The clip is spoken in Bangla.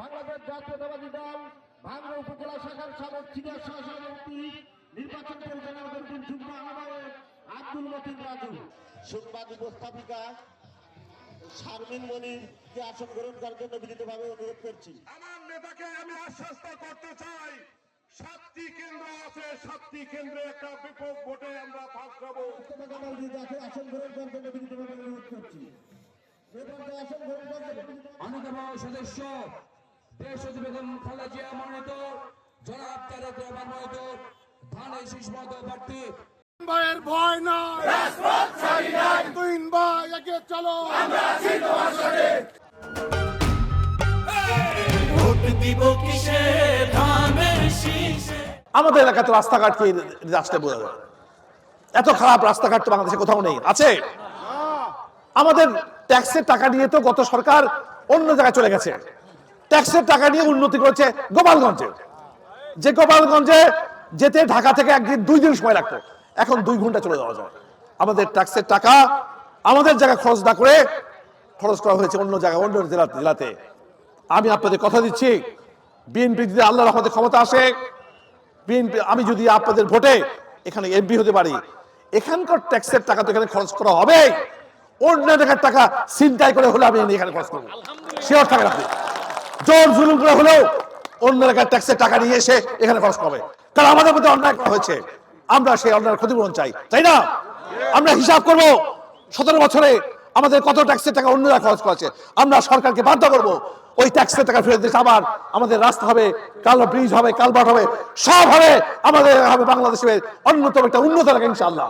বাংলাদেশ জাতীয়তাবাদী দল ভাঙ্গা উপজেলা শাখার সাবেক সিনিয়র সহসভাপতি নির্বাচন পরিচালনা কমিটির যুগ্ম আহ্বায়ক আব্দুল মতিন রাজু। সংবাদ উপস্থাপিকা শারমিন মনিরকে আসন গ্রহণ করার জন্য বিনীতভাবে অনুরোধ করছি। আমার নেতাকে আমি আশ্বস্ত করতে চাই, 7টি কেন্দ্র আছে, 7টি কেন্দ্রে একটা ব্যাপক ভোটে আমরা ফাঁস খাবো। আসন গ্রহণ করার জন্য বিনীতভাবে অনুরোধ করছি। অন্যতম সদস্য দেশ বেগম খালেদা জিয়া মনোনীত জনাব তারেক রহমান মনোনীত ধানের শীষ মতো প্রার্থী। ভাইয়ের ভয় নাই, রাজপথ ছাড়ি নাই, তুইন ভাই এগিয়ে চলো, আমরা আছি তোমার সাথে। ভোট দিব কিসে ধানের শীষে। আমাদের এলাকাতে রাস্তাঘাট কি রাস্তায় বোঝা যায়? এত খারাপ রাস্তাঘাট তো বাংলাদেশে কোথাও নেই। আছে? আমাদের ট্যাক্সের টাকা নিয়ে তো গত সরকার অন্য জায়গায় চলে গেছে। ট্যাক্সের টাকা নিয়ে উন্নতি করেছে গোপালগঞ্জে, যে গোপালগঞ্জে যেতে ঢাকা থেকে একদিন 2 দিন সময় লাগতো, এখন 2 ঘন্টা চলে যাওয়া যায়। আমাদের ট্যাক্সের টাকা আমাদের জায়গায় খরচ না করে খরচ করা হয়েছে অন্য জায়গায়, অন্য জেলাতে। আমি আপনাদের কথা দিচ্ছি, বিএনপি যদি আল্লাহর রহমতে ক্ষমতা আসে, বিএনপি আমি যদি আপনাদের ভোটে এখানে এমপি হতে পারি, এখানকার ট্যাক্সের টাকা তো এখানে খরচ করা হবে। অন্য জায়গার টাকা ছিনতাই করে হলে আমি এখানে খরচ করবো, শিওর থাকেন আপনি। জোর জুলুম করে হলেও অন্য এলাকার ট্যাক্সের টাকা নিয়ে এসে এখানে খরচ করবে, কারণ আমাদের মধ্যে অন্যায় করা হয়েছে। আমরা সেই অন্যায়ের ক্ষতিপূরণ চাই, তাই না? আমরা হিসাব করব 17 বছরে আমাদের কত ট্যাক্সের টাকা অন্যরা খরচ করেছে। আমরা সরকারকে বাধ্য করব ওই ট্যাক্সের টাকা ফেরত দিতে। আবার আমাদের রাস্তা হবে, ব্রিজ হবে, কালভার্ট হবে, সব হবে, আমাদের হবে বাংলাদেশের অন্যতম একটা উন্নত এলাকা ইনশাআল্লাহ।